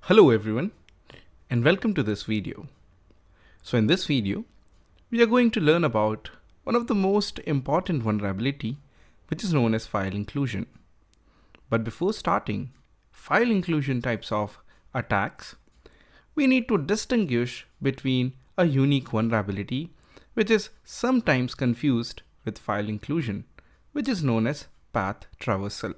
Hello everyone and welcome to this video. So in this video, we are going to learn about one of the most important vulnerability, which is known as file inclusion. But before starting file inclusion types of attacks, we need to distinguish between a unique vulnerability, which is sometimes confused with file inclusion, which is known as path traversal.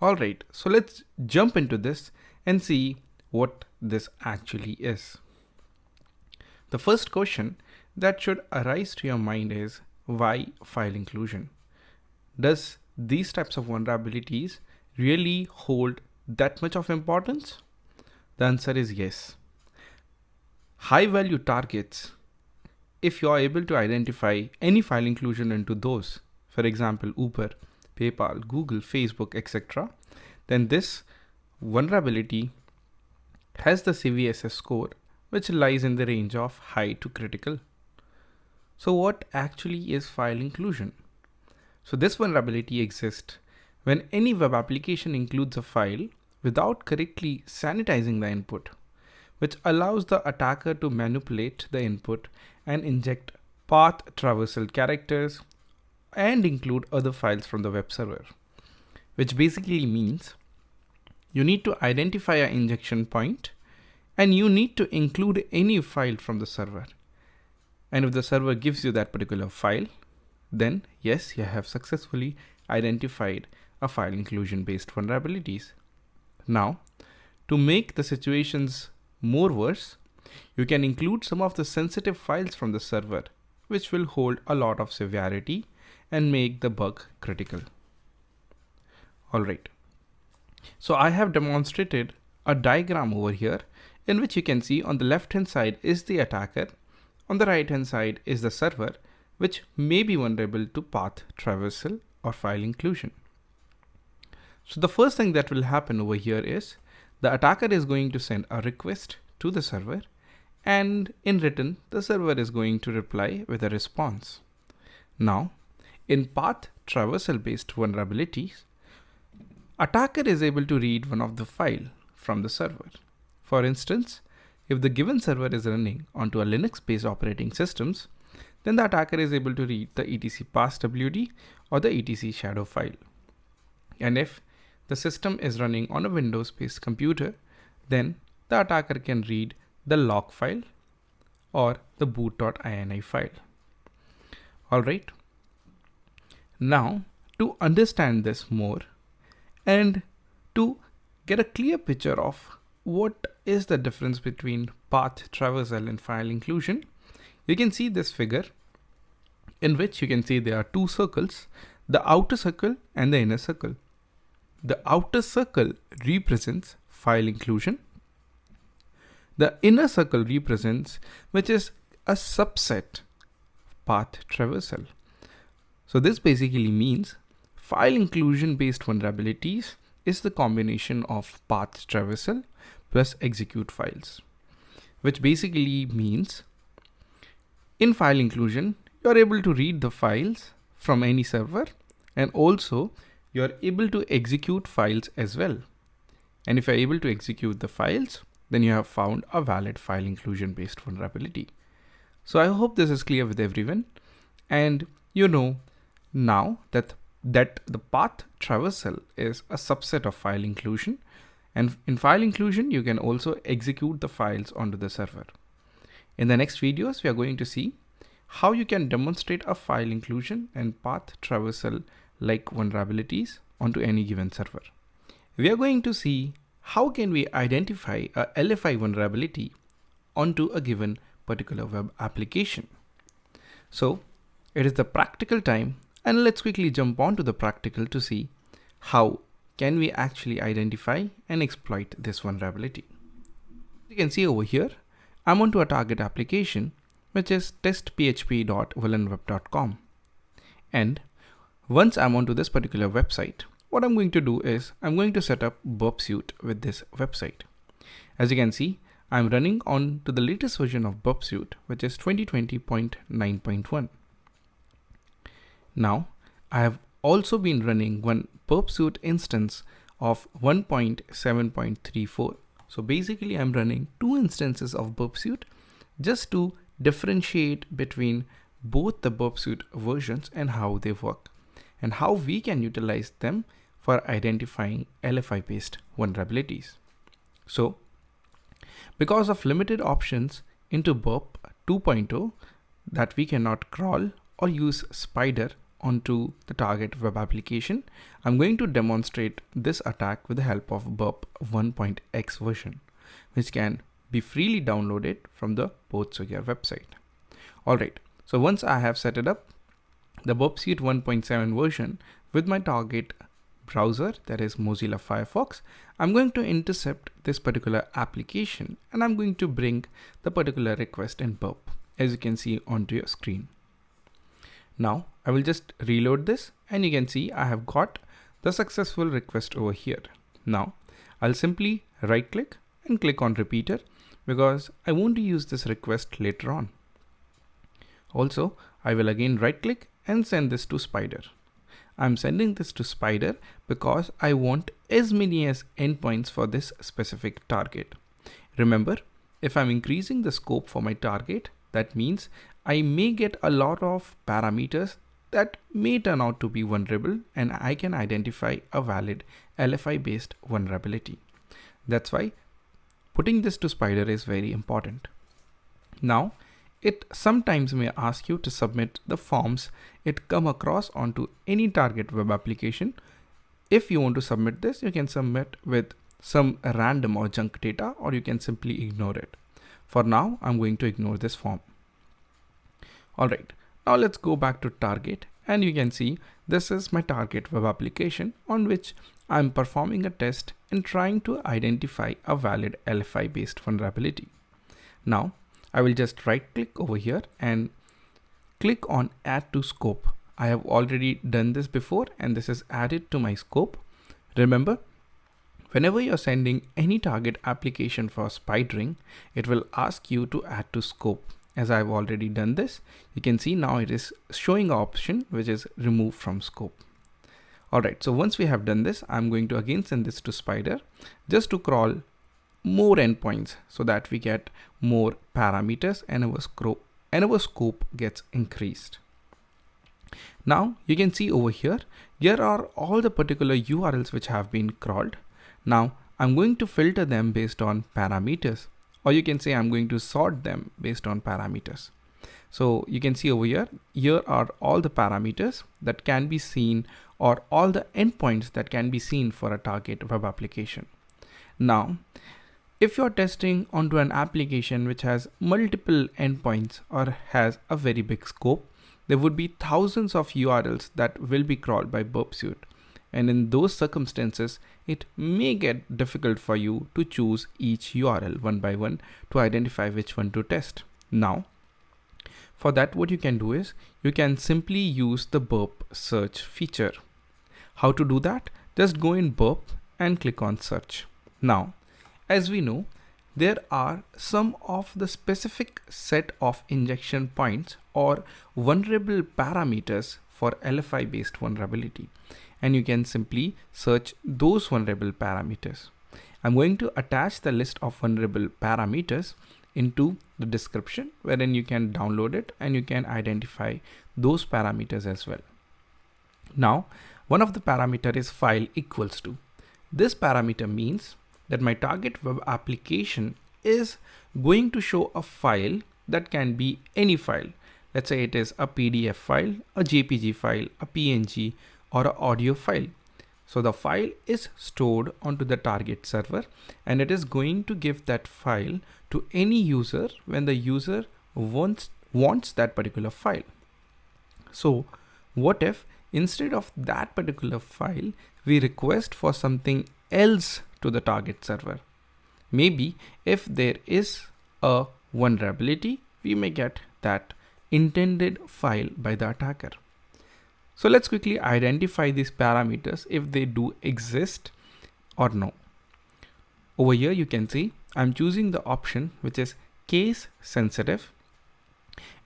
Alright, so let's jump into this and see what this actually is. The first question that should arise to your mind is, why file inclusion? Does these types of vulnerabilities really hold that much of importance? The answer is yes. High value targets, if you are able to identify any file inclusion into those, for example Uber, PayPal, Google, Facebook, etc., then this vulnerability has the CVSS score, which lies in the range of high to critical. So what actually is file inclusion? So this vulnerability exists when any web application includes a file without correctly sanitizing the input, which allows the attacker to manipulate the input and inject path traversal characters and include other files from the web server, which basically means you need to identify an injection point and you need to include any file from the server. And if the server gives you that particular file, then yes, you have successfully identified a file inclusion based vulnerabilities. Now, to make the situations more worse, you can include some of the sensitive files from the server, which will hold a lot of severity and make the bug critical. Alright. So I have demonstrated a diagram over here in which you can see on the left hand side is the attacker, on the right hand side is the server, which may be vulnerable to path traversal or file inclusion. So the first thing that will happen over here is the attacker is going to send a request to the server, and in return the server is going to reply with a response. Now in path traversal based vulnerabilities, attacker is able to read one of the file from the server. For instance, if the given server is running onto a Linux-based operating systems, then the attacker is able to read the etc passwd or the etc shadow file. And if the system is running on a Windows-based computer, then the attacker can read the log file or the boot.ini file. Alright. Now, to understand this more, and to get a clear picture of what is the difference between path traversal and file inclusion, you can see this figure in which you can see there are two circles, the outer circle and the inner circle. The outer circle represents file inclusion. The inner circle represents, which is a subset, path traversal. So this basically means file inclusion based vulnerabilities is the combination of path traversal plus execute files, which basically means in file inclusion, you are able to read the files from any server, and also you are able to execute files as well. And if you are able to execute the files, then you have found a valid file inclusion based vulnerability. So I hope this is clear with everyone, and you know now that the path traversal is a subset of file inclusion, and in file inclusion you can also execute the files onto the server. In the next videos we are going to see how you can demonstrate a file inclusion and path traversal like vulnerabilities onto any given server. We are going to see how can we identify a LFI vulnerability onto a given particular web application. So it is the practical time, and let's quickly jump on to the practical to see how can we actually identify and exploit this vulnerability. You can see over here, I'm onto a target application, which is testphp.villainweb.com. And once I'm onto this particular website, what I'm going to do is I'm going to set up burp suite with this website. As you can see, I'm running on to the latest version of burp suite, which is 2020.9.1. Now, I have also been running one burp suite instance of 1.7.34. So basically I'm running two instances of burp suite just to differentiate between both the burp suite versions and how they work and how we can utilize them for identifying LFI based vulnerabilities. So because of limited options into burp 2.0 that we cannot crawl or use spider onto the target web application, I'm going to demonstrate this attack with the help of burp 1.x version, which can be freely downloaded from the PortSecure website. Alright, so once I have set it up, the burp suite 1.7 version with my target browser, that is Mozilla Firefox, I'm going to intercept this particular application and I'm going to bring the particular request in burp, as you can see onto your screen. Now I will just reload this and you can see I have got the successful request over here. Now I'll simply right click and click on repeater because I want to use this request later on. Also, I will again right click and send this to spider. I'm sending this to spider because I want as many as endpoints for this specific target. Remember, if I'm increasing the scope for my target, that means I may get a lot of parameters that may turn out to be vulnerable and I can identify a valid LFI based vulnerability. That's why putting this to spider is very important. Now, it sometimes may ask you to submit the forms it come across onto any target web application. If you want to submit this, you can submit with some random or junk data, or you can simply ignore it. For now, I'm going to ignore this form. Alright, now let's go back to target and you can see this is my target web application on which I'm performing a test and trying to identify a valid LFI based vulnerability. Now I will just right click over here and click on add to scope. I have already done this before and this is added to my scope. Remember, whenever you're sending any target application for spidering, it will ask you to add to scope. As I've already done this, you can see now it is showing an option which is remove from scope. Alright, so once we have done this, I'm going to again send this to spider just to crawl more endpoints so that we get more parameters and our scope gets increased. Now you can see over here are all the particular URLs which have been crawled. Now I'm going to filter them based on parameters, or you can say I'm going to sort them based on parameters. So you can see over here are all the parameters that can be seen, or all the endpoints that can be seen for a target web application. Now, if you're testing onto an application which has multiple endpoints or has a very big scope, there would be thousands of URLs that will be crawled by burp suite. And in those circumstances, it may get difficult for you to choose each URL one by one to identify which one to test. Now, for that, what you can do is you can simply use the burp search feature. How to do that? Just go in burp and click on search. Now, as we know, there are some of the specific set of injection points or vulnerable parameters for LFI based vulnerability, and you can simply search those vulnerable parameters. I'm going to attach the list of vulnerable parameters into the description, wherein you can download it and you can identify those parameters as well. Now, one of the parameter is file equals to. This parameter means that my target web application is going to show a file that can be any file. Let's say it is a PDF file, a JPG file, a PNG, or an audio file. So the file is stored onto the target server and it is going to give that file to any user when the user wants that particular file. So what if instead of that particular file, we request for something else to the target server? Maybe if there is a vulnerability, we may get that intended file by the attacker. So let's quickly identify these parameters if they do exist or no. Over here you can see I'm choosing the option which is case sensitive,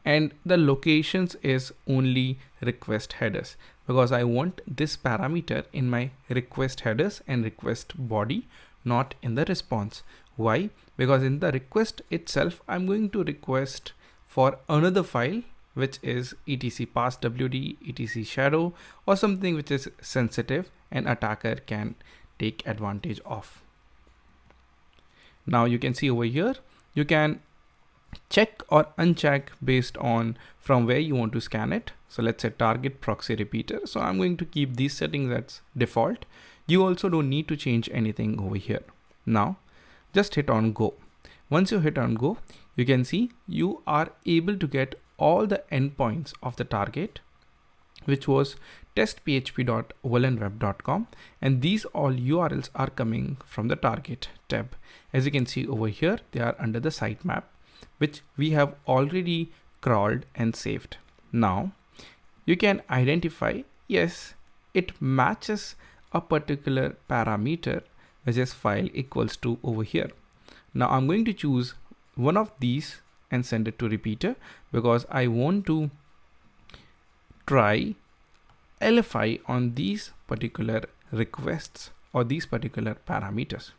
and the locations is only request headers because I want this parameter in my request headers and request body, not in the response. Why? Because in the request itself, I'm going to request for another file, which is etc passwd, etc shadow, or something which is sensitive and attacker can take advantage of. Now you can see over here, you can check or uncheck based on from where you want to scan it. So let's say target proxy repeater. So I'm going to keep these settings as default. You also don't need to change anything over here. Now just hit on go. Once you hit on go, you can see you are able to get all the endpoints of the target, which was testphp.volanweb.com, and these all URLs are coming from the target tab. As you can see over here, they are under the sitemap, which we have already crawled and saved. Now you can identify, yes, it matches a particular parameter, which is file equals to over here. Now I'm going to choose one of these and send it to repeater because I want to try LFI on these particular requests or these particular parameters.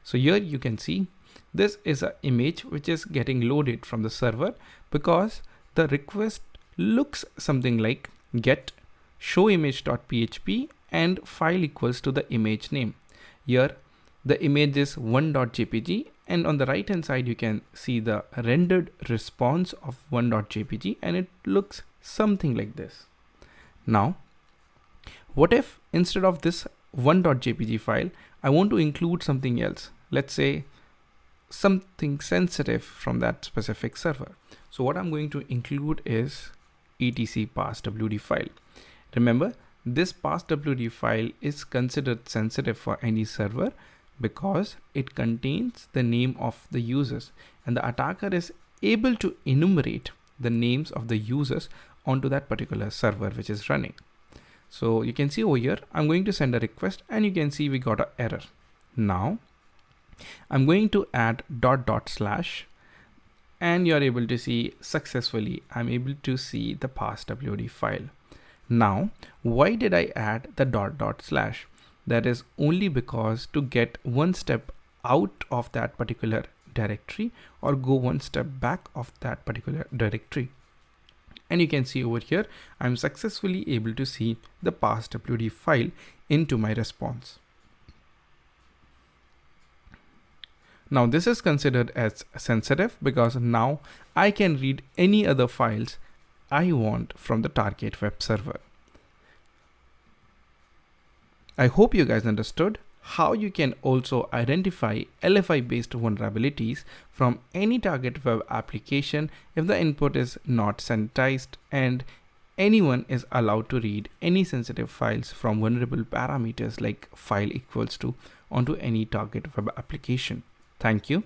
So here you can see this is an image which is getting loaded from the server because the request looks something like get showimage.php and file equals to the image name. Here the image is 1.jpg, and on the right hand side you can see the rendered response of 1.jpg, and it looks something like this. Now what if instead of this 1.jpg file I want to include something else, let's say something sensitive from that specific server? So what I'm going to include is etc passwd file. Remember, this passwd file is considered sensitive for any server because it contains the name of the users, and the attacker is able to enumerate the names of the users onto that particular server which is running. So you can see over here, I'm going to send a request and you can see we got an error. Now I'm going to add .. and you're able to see successfully I'm able to see the passwd file. Now why did I add the .. That is only because to get one step out of that particular directory or go one step back of that particular directory. And you can see over here, I'm successfully able to see the passwd file into my response. Now this is considered as sensitive because now I can read any other files I want from the target web server. I hope you guys understood how you can also identify LFI based vulnerabilities from any target web application if the input is not sanitized and anyone is allowed to read any sensitive files from vulnerable parameters like file equals to onto any target web application. Thank you.